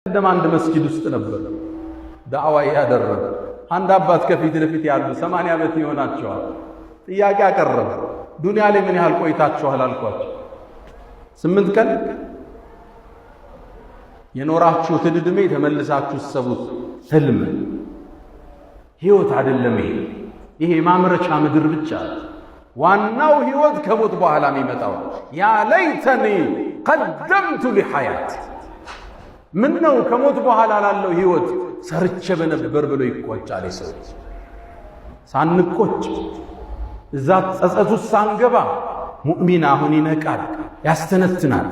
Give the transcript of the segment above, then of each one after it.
እንደማ አንድ መስጊድ ውስጥ ነበር ዳዕዋ ያደረገ አንድ አባት ከፊት ለፊት ያሉ 80 ዓመት ይሆናቸዋል። ጥያቄ አቀረበ። ዱንያ ላይ ምን ያህል ቆይታችኋል አልኳቸው። 8 ቀን የኖራችሁትን ዕድሜ ተመልሳችሁ ሰቡት። ህልም ህይወት አይደለም። ይሄ ማምረቻ ምድር ብቻ። ዋናው ህይወት ከሞት በኋላ የሚመጣው ያ ለይተኒ ቀደምቱ ሊሐያት ምን ነው ከሞት በኋላ ላለው ህይወት ሰርቼ በነበር ብሎ ይቆጫል። ሰው ሳንቆጭ እዛ ጸጸቱስ ሳንገባ ሙእሚን አሁን ይነቃል፣ ያስተነትናል፣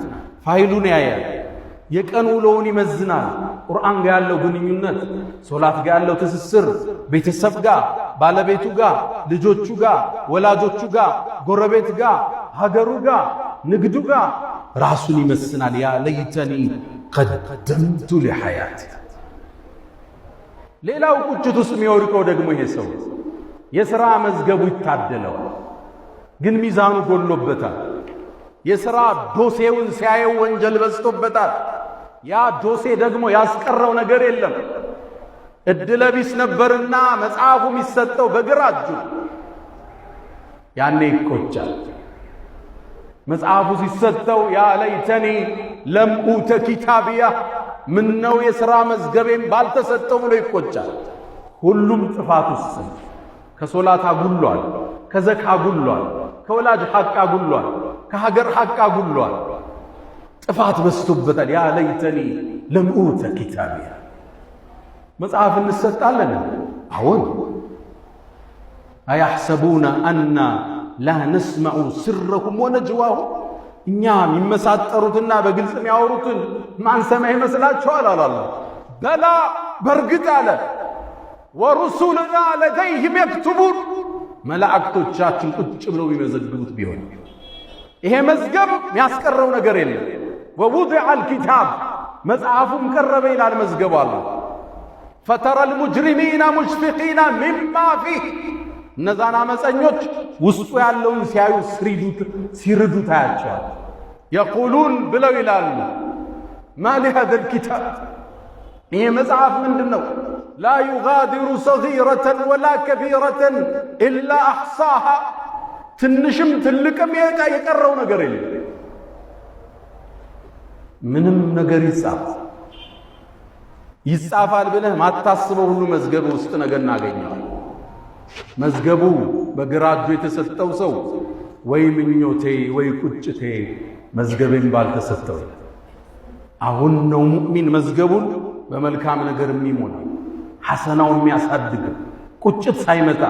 ፋይሉን ያያል፣ የቀን ውሎውን ይመዝናል። ቁርአን ጋር ያለው ግንኙነት፣ ሶላት ጋር ያለው ትስስር፣ ቤተሰብ ጋር፣ ባለቤቱ ጋር፣ ልጆቹ ጋር፣ ወላጆቹ ጋር፣ ጎረቤት ጋር፣ ሀገሩ ጋር፣ ንግዱ ጋር ራሱን ይመስናል። ያ ለይተኒ ቀደምቱ ሊሐያት። ሌላው ቁጭት ውስጥ የሚወድቀው ደግሞ ይሄ ሰው የሥራ መዝገቡ ይታደለዋል፣ ግን ሚዛኑ ጎሎበታል። የሥራ ዶሴውን ሲያየው ወንጀል በዝቶበታል። ያ ዶሴ ደግሞ ያስቀረው ነገር የለም። እድለቢስ ነበርና መጽሐፉ የሚሰጠው በግራ እጁ፣ ያኔ ይቆጫል። መጽሐፉ ሲሰጠው ያ ለይተኒ ለም ኡተ ኪታቢያ ምነው የሥራ መዝገቤም ባልተሰጠው ብሎ ይቆጫል። ሁሉም ጥፋት ውስጥ ከሶላት አጉሏል፣ ከዘካ አጉሏል፣ ከወላጅ ሐቅ አጉሏል፣ ከሀገር ሐቅ አጉሏል። ጥፋት በዝቶበታል። ያ ለይተኒ ለም ኡተ ኪታቢያ። መጽሐፍ እንሰጣለን። አዎን። አያሕሰቡነ አና ላ ነስመዑ ስረሁም ወነጅዋሁም እኛ የሚመሳጠሩትና በግልጽ የሚያወሩትን ማንሰማ ይመስላችኋል? አላላ በላ በርግጥ አለ ወሩሱልና ለደይህም የክቱቡን መላእክቶቻችን ቁጭ ብለው የሚመዘግቡት ቢሆን ይሄ መዝገብ የሚያስቀረው ነገር የለም። ወውድዐ አልኪታብ መጽሐፉም ቀረበ ይላል መዝገቡ አለ። ፈተረል ሙጅሪሚና ሙሽፊቂና ሚማ ፊህ እነዛን አመፀኞች ውስጡ ያለውን ሲያዩ ሲርዱ ታያቸዋል። የቁሉን ብለው ይላሉ ማ ሊሃዘል ኪታብ ይሄ መጽሐፍ ምንድን ነው? ላ ዩጋዲሩ ሰጊረተን ወላ ከቢረተን ኢላ አሕሳሃ ትንሽም ትልቅም የቀረው ነገር የለም። ምንም ነገር ይጻፋል ብለህ ማታስበው ሁሉ መዝገብ ውስጥ ነገር እናገኘዋል። መዝገቡ በግራ እጁ የተሰጠው ሰው ወይ ምኞቴ ወይ ቁጭቴ መዝገቤን ባልተሰጠው። አሁን ነው ሙእሚን መዝገቡን በመልካም ነገር የሚሞላ ሐሰናውን የሚያሳድግ ቁጭት ሳይመጣ